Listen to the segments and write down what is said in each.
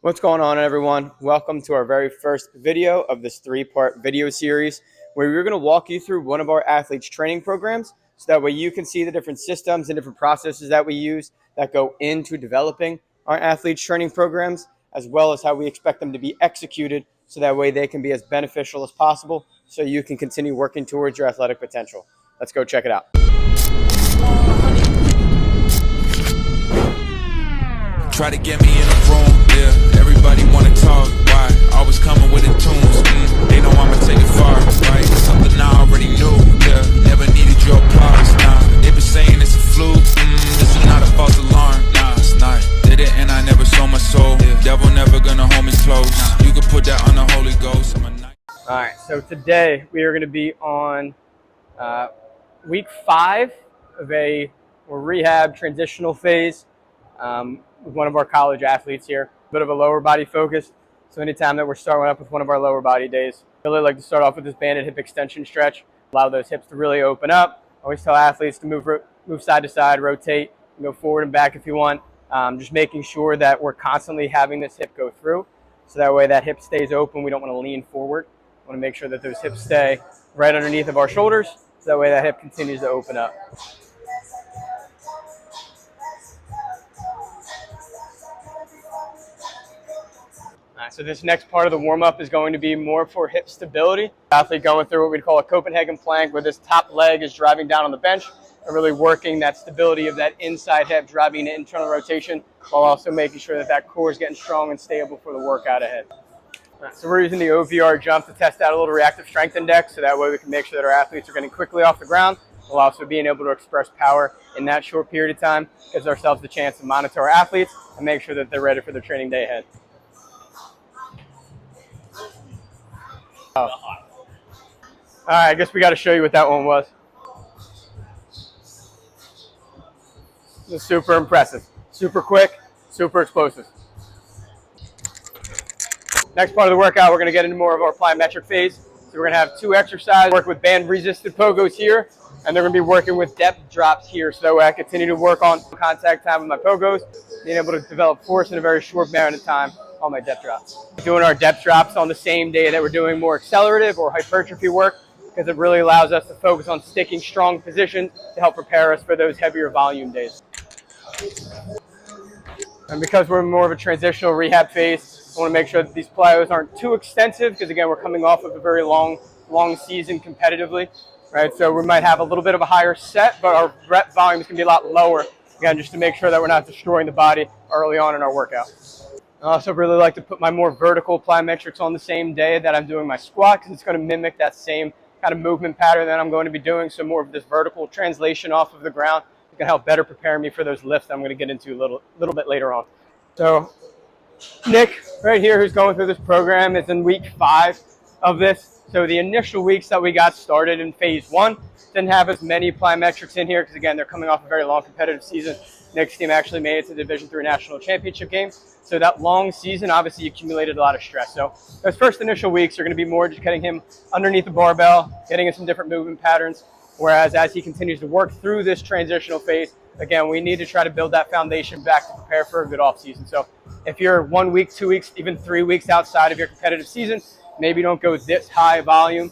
What's going on, everyone? Welcome to our very first video of this three-part video series where we're going to walk you through one of our athletes' training programs so that way you can see the different systems and different processes that we use that go into developing our athletes' training programs, as well as how we expect them to be executed so that way they can be as beneficial as possible so you can continue working towards your athletic potential. Let's go check it out. Try to get me in a room, yeah. Everybody wanna talk, why? Always coming with the tunes, They know I'ma take it far, right? Something I already knew, yeah. Never needed your applause, nah. They been saying it's a fluke, this is not a false alarm, nah. It's not. Did it and I never sold my soul. Yeah. Devil never gonna hold me close. Nah. You can put that on the Holy Ghost. All right, so today we are gonna be on week 5 of a rehab transitional phase. With one of our college athletes here, a bit of a lower body focus. So anytime that we're starting up with one of our lower body days, I really like to start off with this banded hip extension stretch, allow those hips to really open up. I always tell athletes to move side to side, rotate, go forward and back if you want. Just making sure that we're constantly having this hip go through. So that way that hip stays open. We don't want to lean forward. We want to make sure that those hips stay right underneath of our shoulders. So that way that hip continues to open up. So this next part of the warm-up is going to be more for hip stability. Athlete going through what we'd call a Copenhagen plank, where this top leg is driving down on the bench and really working that stability of that inside hip, driving the internal rotation, while also making sure that that core is getting strong and stable for the workout ahead. So we're using the OVR jump to test out a little reactive strength index, so that way we can make sure that our athletes are getting quickly off the ground, while also being able to express power in that short period of time. Gives ourselves the chance to monitor our athletes and make sure that they're ready for their training day ahead. Oh. All right, I guess we got to show you what that one was. It was super impressive, super quick, super explosive. Next part of the workout, we're going to get into more of our plyometric phase. So we're going to have 2 exercises, work with band-resisted pogos here, and they're going to be working with depth drops here. So that way I continue to work on contact time with my pogos, being able to develop force in a very short amount of time on my depth drops. Doing our depth drops on the same day that we're doing more accelerative or hypertrophy work, because it really allows us to focus on sticking strong positions to help prepare us for those heavier volume days. And because we're more of a transitional rehab phase, I want to make sure that these plyos aren't too extensive, because again, we're coming off of a very long season competitively, right? So we might have a little bit of a higher set, but our rep volume is going to be a lot lower, again, just to make sure that we're not destroying the body early on in our workout. I also really like to put my more vertical plyometrics on the same day that I'm doing my squat, because it's going to mimic that same kind of movement pattern that I'm going to be doing. So more of this vertical translation off of the ground is going to help better prepare me for those lifts I'm going to get into a little bit later on. So Nick right here, who's going through this program, is in week 5 of this. So the initial weeks that we got started in phase 1 didn't have as many plyometrics in here, because again, they're coming off a very long competitive season. Nick's team actually made it to the Division III National Championship game. So that long season obviously accumulated a lot of stress. So those first initial weeks are going to be more just getting him underneath the barbell, getting in some different movement patterns. Whereas as he continues to work through this transitional phase, again, we need to try to build that foundation back to prepare for a good off season. So if you're 1 week, 2 weeks, even 3 weeks outside of your competitive season, maybe don't go this high volume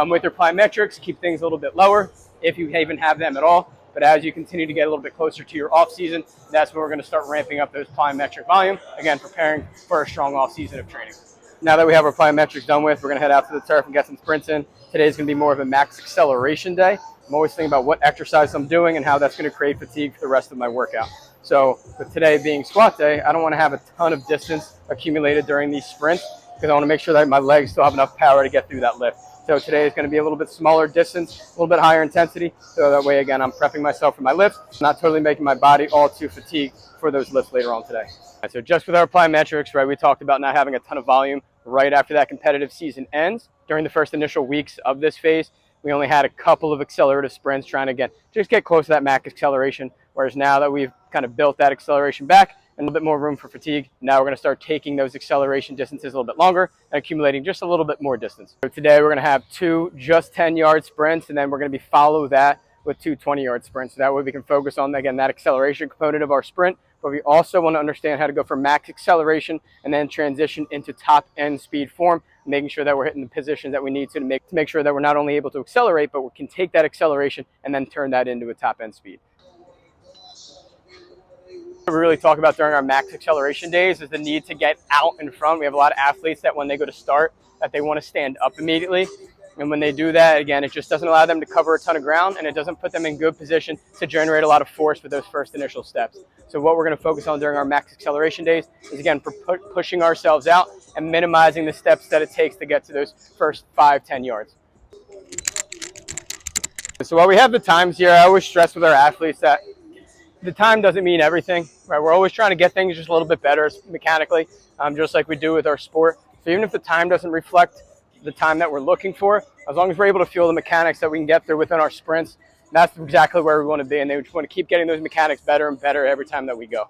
with your plyometrics. Keep things a little bit lower if you even have them at all. But as you continue to get a little bit closer to your off season, that's when we're going to start ramping up those plyometric volume. Again, preparing for a strong off season of training. Now that we have our plyometrics done with, we're going to head out to the turf and get some sprints in. Today's going to be more of a max acceleration day. I'm always thinking about what exercise I'm doing and how that's going to create fatigue for the rest of my workout. So with today being squat day, I don't want to have a ton of distance accumulated during these sprints, because I want to make sure that my legs still have enough power to get through that lift. So today is going to be a little bit smaller distance, a little bit higher intensity. So that way, again, I'm prepping myself for my lifts, not totally making my body all too fatigued for those lifts later on today. Right, so just with our plyometrics, right, we talked about not having a ton of volume right after that competitive season ends. During the first initial weeks of this phase, we only had a couple of accelerative sprints trying to just get close to that max acceleration. Whereas now that we've kind of built that acceleration back and a little bit more room for fatigue, now we're going to start taking those acceleration distances a little bit longer and accumulating just a little bit more distance. So today we're going to have 2 just 10-yard sprints, and then we're going to follow that with 2 20-yard sprints. So that way we can focus on, again, that acceleration component of our sprint, but we also want to understand how to go from max acceleration and then transition into top end speed form, making sure that we're hitting the positions that we need to make sure that we're not only able to accelerate, but we can take that acceleration and then turn that into a top end speed. What we really talk about during our max acceleration days is the need to get out in front. We have a lot of athletes that when they go to start, that they want to stand up immediately. And when they do that, again, it just doesn't allow them to cover a ton of ground, and it doesn't put them in good position to generate a lot of force with those first initial steps. So what we're going to focus on during our max acceleration days is, again, for pushing ourselves out and minimizing the steps that it takes to get to those first 5-10 yards. So while we have the times here, I always stress with our athletes that the time doesn't mean everything, right? We're always trying to get things just a little bit better mechanically, just like we do with our sport. So even if the time doesn't reflect the time that we're looking for, as long as we're able to feel the mechanics that we can get through within our sprints, that's exactly where we want to be. And they just want to keep getting those mechanics better and better every time that we go.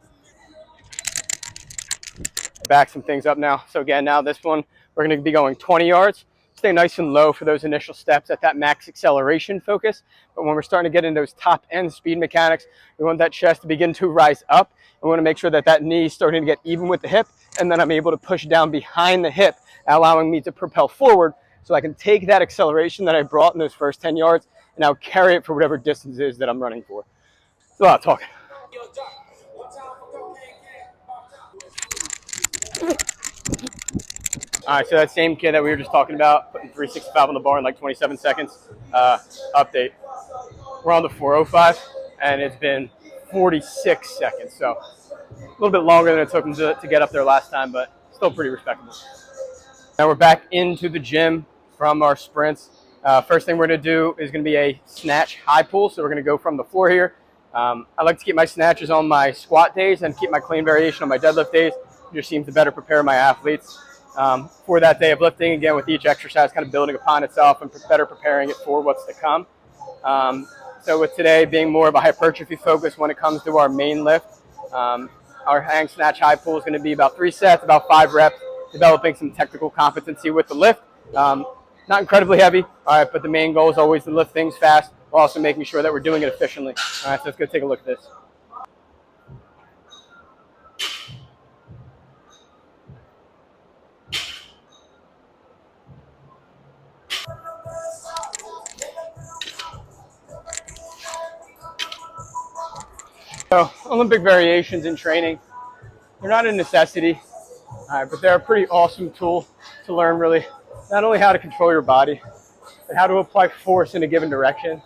Back some things up now. So again, now this one, we're going to be going 20 yards. Stay nice and low for those initial steps at that max acceleration focus. But when we're starting to get in those top end speed mechanics, we want that chest to begin to rise up. We want to make sure that that knee is starting to get even with the hip, and then I'm able to push down behind the hip, allowing me to propel forward so I can take that acceleration that I brought in those first 10 yards and now carry it for whatever distance it is that I'm running for. It's a lot of talking. All right, so that same kid that we were just talking about, putting 365 on the bar in like 27 seconds, update. We're on the 405, and it's been 46 seconds, so a little bit longer than it took him to get up there last time, but still pretty respectable. Now we're back into the gym from our sprints. First thing we're going to do is going to be a snatch high pull, so we're going to go from the floor here. I like to keep my snatches on my squat days and keep my clean variation on my deadlift days. It just seems to better prepare my athletes for that day of lifting, again, with each exercise kind of building upon itself and better preparing it for what's to come. So with today being more of a hypertrophy focus when it comes to our main lift, our hang snatch high pull is going to be about 3 sets, about 5 reps, developing some technical competency with the lift. Not incredibly heavy, all right, but the main goal is always to lift things fast while also making sure that we're doing it efficiently. All right, so let's go take a look at this. So Olympic variations in training, they're not a necessity, but they're a pretty awesome tool to learn really not only how to control your body, but how to apply force in a given direction.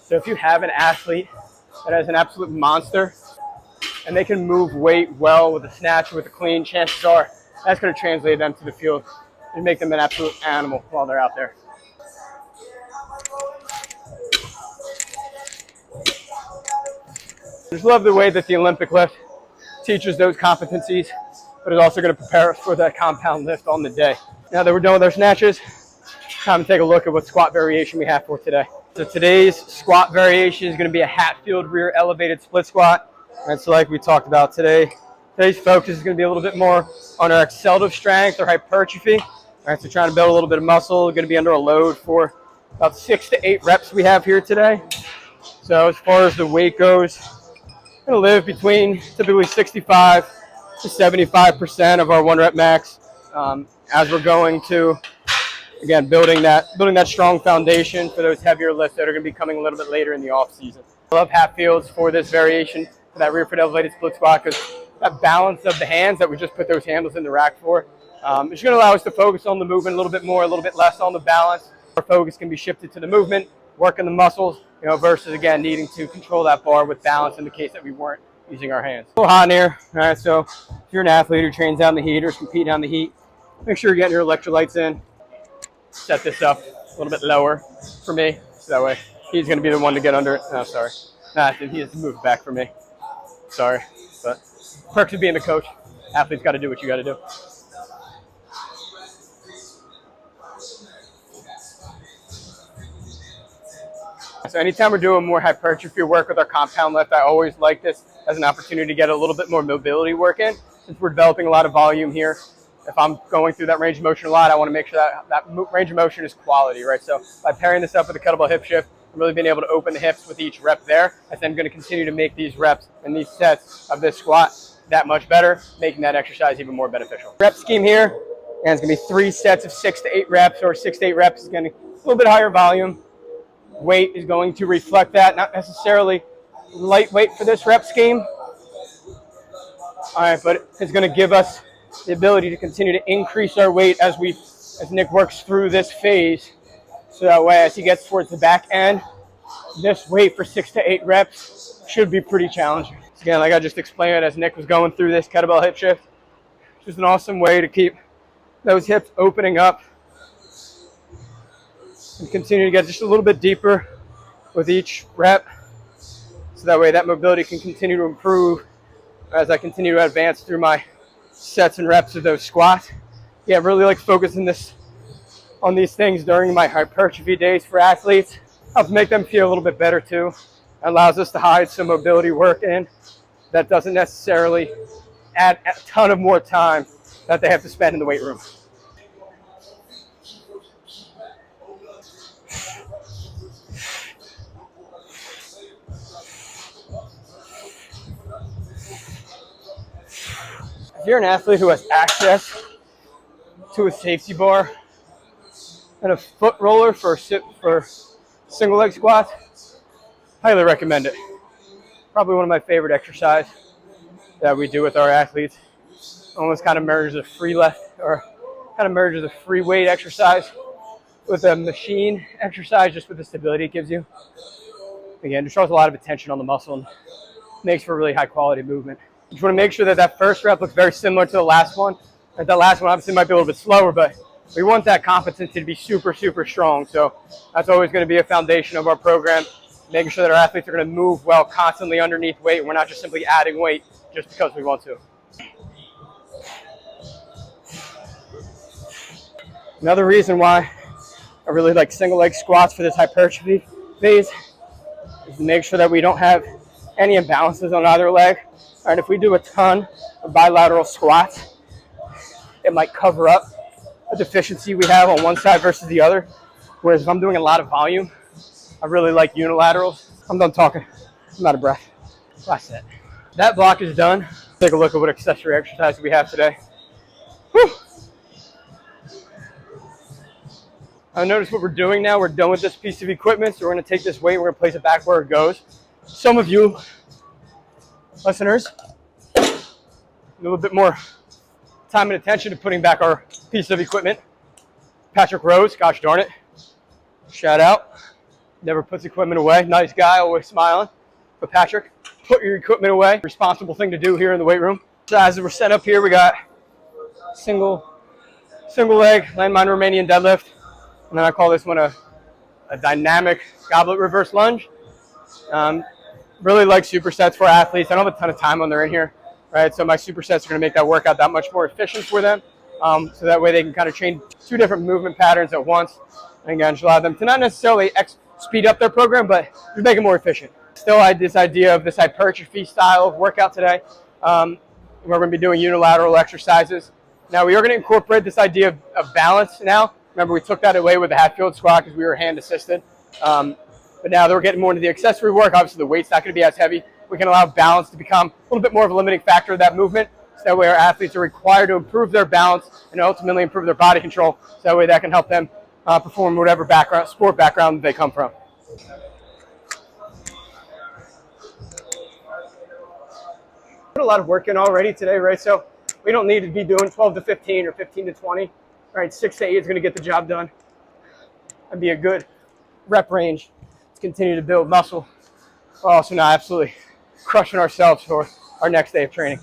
So if you have an athlete that is an absolute monster and they can move weight well with a snatch, with a clean, chances are that's going to translate them to the field and make them an absolute animal while they're out there. I just love the way that the Olympic lift teaches those competencies, but it's also going to prepare us for that compound lift on the day. Now that we're done with our snatches, time to take a look at what squat variation we have for today. So today's squat variation is going to be a Hatfield rear elevated split squat. And so like we talked about today, today's focus is going to be a little bit more on our accelerative strength or hypertrophy. All right, so trying to build a little bit of muscle, going to be under a load for about 6 to 8 reps we have here today. So as far as the weight goes, going to live between typically 65 to 75% of our 1 rep max as we're going to, again, building that strong foundation for those heavier lifts that are going to be coming a little bit later in the off season. I love Hatfields for this variation, for that rear foot elevated split squat, because that balance of the hands that we just put those handles in the rack for, it's going to allow us to focus on the movement a little bit more, a little bit less on the balance. Our focus can be shifted to the movement, working the muscles, versus, again, needing to control that bar with balance in the case that we weren't using our hands. A little hot in here, all right, so if you're an athlete who trains out in the heat or is competing out in the heat, make sure you're getting your electrolytes in. Set this up a little bit lower for me, so that way he's going to be the one to get under it. No, sorry. Nah, he has to move back for me. Sorry, but perks of being a coach. Athletes got to do what you got to do. So anytime we're doing more hypertrophy work with our compound lift, I always like this as an opportunity to get a little bit more mobility work in. Since we're developing a lot of volume here, if I'm going through that range of motion a lot, I want to make sure that range of motion is quality, right? So by pairing this up with a kettlebell hip shift, and really being able to open the hips with each rep there. That's then going to continue to make these reps and these sets of this squat that much better, making that exercise even more beneficial. Rep scheme here, and it's going to be 3 sets of 6 to 8 reps, or 6 to 8 reps is going to be a little bit higher volume. Weight is going to reflect that, not necessarily lightweight for this rep scheme. All right, but it's going to give us the ability to continue to increase our weight as Nick works through this phase. So that way, as he gets towards the back end, this weight for 6 to 8 reps should be pretty challenging. So again, like I just explained, as Nick was going through this kettlebell hip shift, just an awesome way to keep those hips opening up and continue to get just a little bit deeper with each rep. So that way that mobility can continue to improve as I continue to advance through my sets and reps of those squats. Yeah, really like focusing on these things during my hypertrophy days for athletes. Helps make them feel a little bit better too. Allows us to hide some mobility work in that doesn't necessarily add a ton of more time that they have to spend in the weight room. If you're an athlete who has access to a safety bar and a foot roller for single leg squats, highly recommend it. Probably one of my favorite exercises that we do with our athletes. Almost kind of merges a free weight exercise with a machine exercise, just with the stability it gives you. Again, it draws a lot of attention on the muscle and makes for really high quality movement. You just want to make sure that that first rep looks very similar to the last one. And that last one obviously might be a little bit slower, but we want that competency to be super, super strong. So that's always going to be a foundation of our program, making sure that our athletes are going to move well constantly underneath weight. We're not just simply adding weight just because we want to. Another reason why I really like single leg squats for this hypertrophy phase is to make sure that we don't have any imbalances on either leg. All right, if we do a ton of bilateral squats, it might cover up a deficiency we have on one side versus the other. Whereas if I'm doing a lot of volume, I really like unilaterals. I'm done talking. I'm out of breath. Last set. That block is done. Take a look at what accessory exercise we have today. Whew. I notice what we're doing now. We're done with this piece of equipment, so we're going to take this weight and we're going to place it back where it goes. Some of you listeners, a little bit more time and attention to putting back our piece of equipment. Patrick Rose, gosh darn it. Shout out. Never puts equipment away. Nice guy, always smiling. But Patrick, put your equipment away. Responsible thing to do here in the weight room. So as we're set up here, we got single leg landmine Romanian deadlift. And then I call this one a dynamic goblet reverse lunge. Really like supersets for athletes. I don't have a ton of time when they're in here, right? So my supersets are going to make that workout that much more efficient for them. So that way they can kind of train 2 different movement patterns at once. And again, allow them to not necessarily speed up their program, but just make it more efficient. Still, I had this idea of this hypertrophy style of workout today. We're going to be doing unilateral exercises. Now we are going to incorporate this idea of balance now. Remember, we took that away with the Hatfield squat because we were hand assisted. But now that we're getting more into the accessory work, obviously the weight's not going to be as heavy. We can allow balance to become a little bit more of a limiting factor of that movement. So that way our athletes are required to improve their balance and ultimately improve their body control. So that way that can help them perform whatever sport background they come from. Put a lot of work in already today, right? So we don't need to be doing 12 to 15 or 15 to 20. All right, 6 to 8 is going to get the job done and be a good rep range to continue to build muscle. We're also now absolutely crushing ourselves for our next day of training.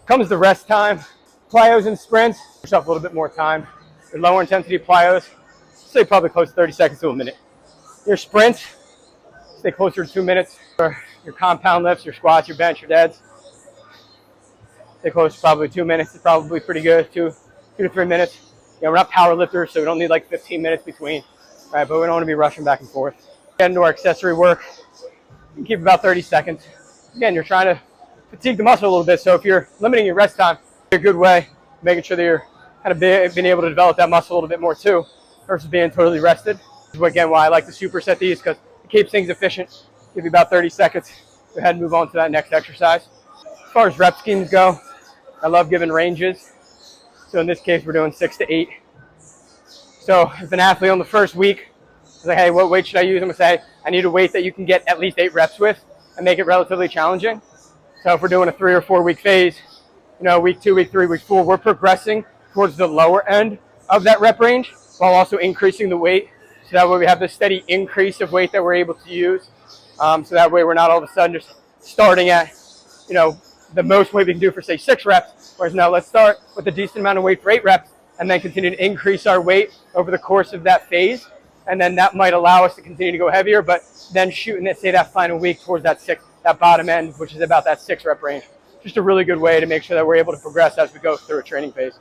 Comes the rest time. Plyos and sprints, yourself a little bit more time. Your lower intensity plyos, say probably close to 30 seconds to a minute. Your sprints, stay closer to 2 minutes. For your compound lifts, your squats, your bench, your deads, stay close to probably 2 minutes. It's probably pretty good, 2 to 3 minutes. Yeah, we're not power lifters, so we don't need like 15 minutes between, right? But we don't want to be rushing back and forth. Get into our accessory work. You can keep about 30 seconds. Again, you're trying to fatigue the muscle a little bit, so if you're limiting your rest time, a good way, making sure that you're kind of being able to develop that muscle a little bit more too, versus being totally rested. Again, why I like to superset these, because it keeps things efficient. Give you about 30 seconds. Go ahead and move on to that next exercise. As far as rep schemes go, I love giving ranges. So in this case, we're doing 6 to 8. So if an athlete on the first week is like, hey, what weight should I use? I'm going to say, I need a weight that you can get at least 8 reps with and make it relatively challenging. So if we're doing a 3 or 4 week phase, week 2, week 3, week 4, we're progressing towards the lower end of that rep range while also increasing the weight. So that way we have this steady increase of weight that we're able to use. So that way we're not all of a sudden just starting at, the most weight we can do for, say, 6 reps. Whereas now let's start with a decent amount of weight for 8 reps and then continue to increase our weight over the course of that phase. And then that might allow us to continue to go heavier, but then shooting at, say, that final week towards that bottom end, which is about that 6 rep range. Just a really good way to make sure that we're able to progress as we go through a training phase.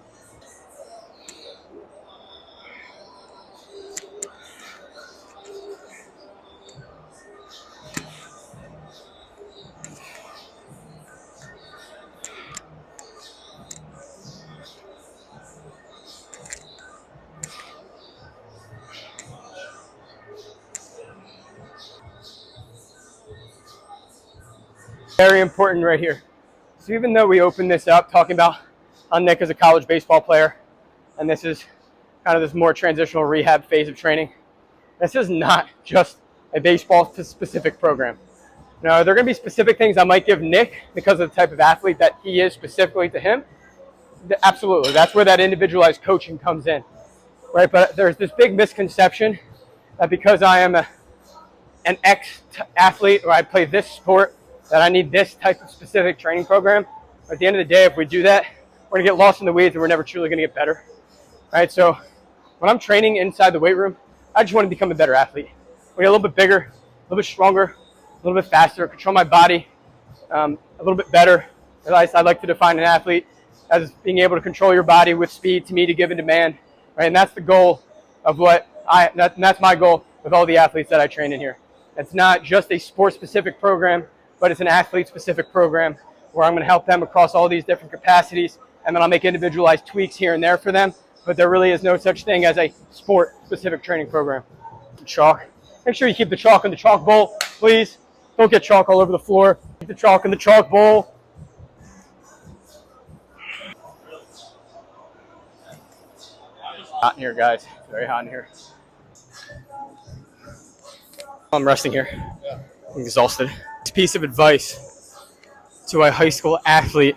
Very important right here. So even though we opened this up talking about how Nick is a college baseball player, and this is kind of this more transitional rehab phase of training, this is not just a baseball specific program. Now, there are going to be specific things I might give Nick because of the type of athlete that he is specifically to him. Absolutely. That's where that individualized coaching comes in, right? But there's this big misconception that because I am an ex-athlete or I play this sport, that I need this type of specific training program. But at the end of the day, if we do that, we're going to get lost in the weeds and we're never truly going to get better, right? So when I'm training inside the weight room, I just want to become a better athlete. I get a little bit bigger, a little bit stronger, a little bit faster, control my body a little bit better. I like to define an athlete as being able to control your body with speed to meet a given demand, right? And that's the goal of that's my goal with all the athletes that I train in here. It's not just a sport-specific program, but it's an athlete-specific program where I'm going to help them across all these different capacities, and then I'll make individualized tweaks here and there for them. But there really is no such thing as a sport-specific training program. Chalk. Make sure you keep the chalk in the chalk bowl, please. Don't get chalk all over the floor. Keep the chalk in the chalk bowl. Hot in here, guys. Very hot in here. I'm resting here. I'm exhausted. This piece of advice to a high school athlete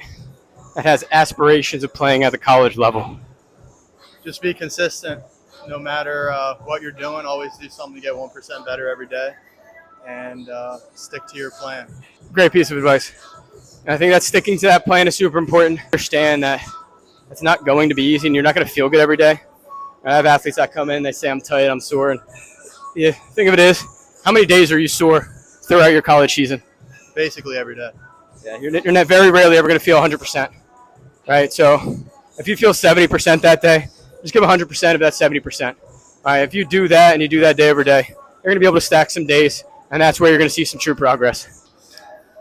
that has aspirations of playing at the college level. Just be consistent. No matter what you're doing, always do something to get 1% better every day, and stick to your plan. Great piece of advice. And I think that sticking to that plan is super important. Understand that it's not going to be easy and you're not going to feel good every day. I have athletes that come in, they say, I'm tight, I'm sore. And the thing of it is, how many days are you sore throughout your college season? Basically every day. Yeah, you're not very rarely ever going to feel 100%, right? So if you feel 70% that day, just give 100% of that 70%. All right, if you do that and you do that day over day, you're going to be able to stack some days, and that's where you're going to see some true progress.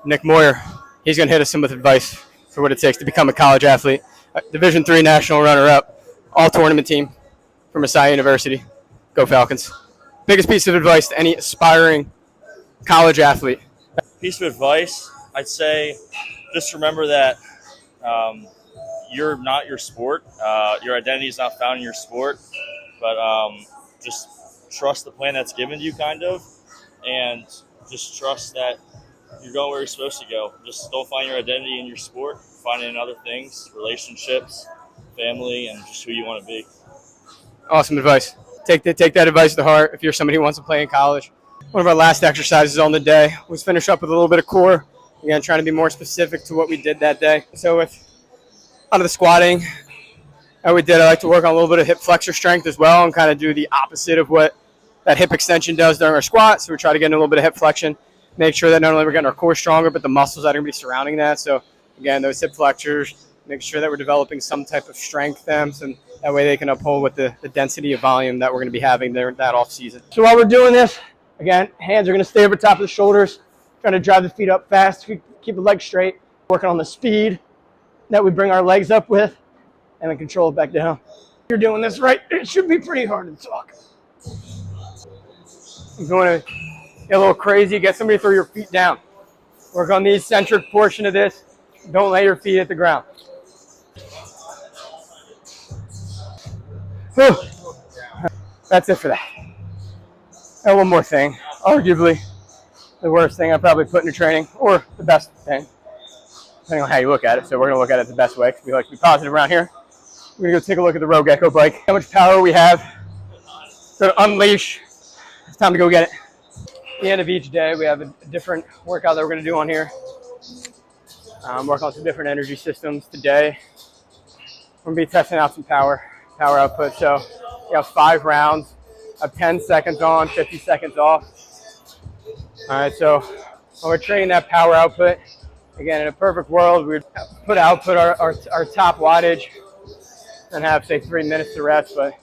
Nick Moyer, he's going to hit us with advice for what it takes to become a college athlete. Division III national runner-up, all-tournament team from Messiah University. Go Falcons. Biggest piece of advice to any aspiring college athlete. Piece of advice, I'd say just remember that you're not your sport. Your identity is not found in your sport, but just trust the plan that's given you, kind of, and just trust that you're going where you're supposed to go. Just don't find your identity in your sport. Find it in other things, relationships, family, and just who you want to be. Awesome advice. Take that advice to heart if you're somebody who wants to play in college. One of our last exercises on the day was finish up with a little bit of core. Again, trying to be more specific to what we did that day. So with out of the squatting I like to work on a little bit of hip flexor strength as well and kind of do the opposite of what that hip extension does during our squat. So we try to get in a little bit of hip flexion, make sure that not only we're getting our core stronger, but the muscles that are going to be surrounding that. So again, those hip flexors, make sure that we're developing some type of strength them, so that way they can uphold with the density of volume that we're going to be having there that off season. So while we're doing this, again, hands are going to stay over top of the shoulders, trying to drive the feet up fast, keep the legs straight, working on the speed that we bring our legs up with, and then control it back down. You're doing this right. It should be pretty hard to talk. I'm going to get a little crazy. Get somebody to throw your feet down. Work on the eccentric portion of this. Don't lay your feet hit the ground. Whew. That's it for that. And one more thing. Arguably the worst thing I probably put into training, or the best thing, depending on how you look at it. So we're going to look at it the best way because we like to be positive around here. We're going to go take a look at the Rogue Echo bike. How much power we have to unleash. It's time to go get it. At the end of each day, we have a different workout that we're going to do on here. Work on some different energy systems today. We're going to be testing out some power output. So we have 5 rounds of 10 seconds on, 50 seconds off. All right, so when we're training that power output, again, in a perfect world, we'd put our top wattage and have, say, 3 minutes to rest. But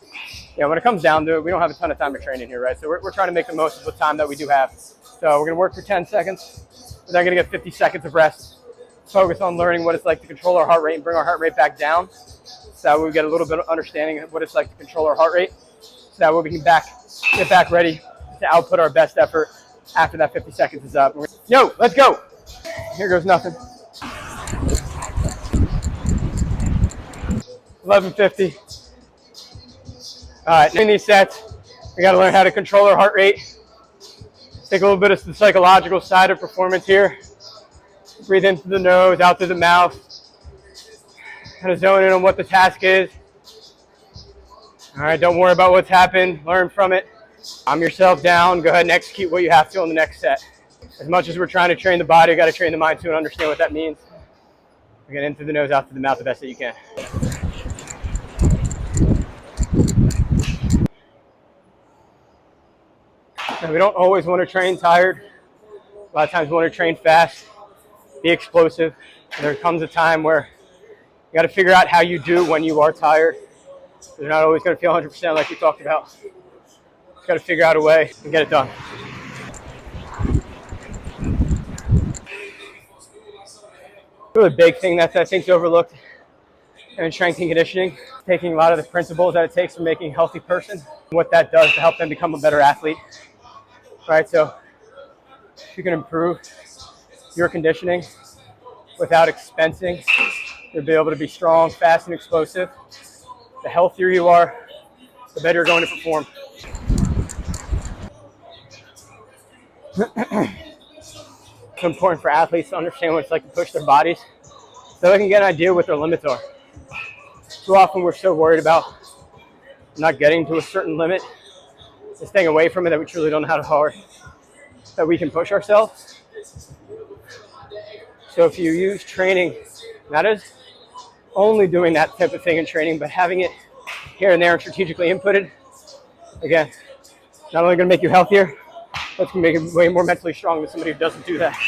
yeah, when it comes down to it, we don't have a ton of time to train in here, right? So we're trying to make the most of the time that we do have. So we're going to work for 10 seconds. We're then going to get 50 seconds of rest. Focus on learning what it's like to control our heart rate and bring our heart rate back down. So that way we get a little bit of understanding of what it's like to control our heart rate. So that way we can get back ready to output our best effort after that 50 seconds is up. Yo, let's go. Here goes nothing. 11:50. All right, in these sets, we got to learn how to control our heart rate. Take a little bit of the psychological side of performance here. Breathe in through the nose, out through the mouth. Kind of zone in on what the task is. All right, don't worry about what's happened. Learn from it. Calm yourself down. Go ahead and execute what you have to on the next set. As much as we're trying to train the body, you got to train the mind too and understand what that means. Again, in through the nose, out through the mouth the best that you can. Now, we don't always want to train tired. A lot of times we want to train fast, be explosive. And there comes a time where you got to figure out how you do when you are tired. You're not always going to feel 100% like we talked about. Just got to figure out a way and get it done. Really big thing that I think is overlooked in strength and conditioning, taking a lot of the principles that it takes to making a healthy person, what that does to help them become a better athlete. Right, so if you can improve your conditioning without expensing, you'll be able to be strong, fast, and explosive. The healthier you are, the better you're going to perform. It's important for athletes to understand what it's like to push their bodies so they can get an idea what their limits are. Too often we're so worried about not getting to a certain limit and staying away from it that we truly don't know how hard that we can push ourselves. So if you use training, not as only doing that type of thing in training, but having it here and there and strategically inputted, again, not only going to make you healthier, but it's going to make you way more mentally strong than somebody who doesn't do that.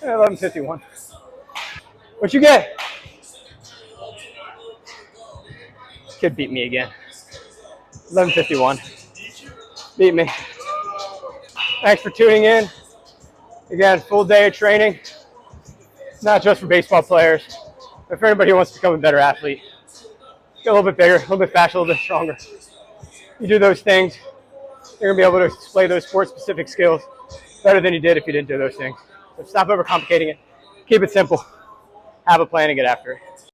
11:51. What you get? Kid beat me again. 11:51. Beat me. Thanks for tuning in. Again, full day of training. Not just for baseball players, but for anybody who wants to become a better athlete. Get a little bit bigger, a little bit faster, a little bit stronger. You do those things, you're going to be able to display those sport-specific skills better than you did if you didn't do those things. So stop overcomplicating it. Keep it simple. Have a plan and get after it.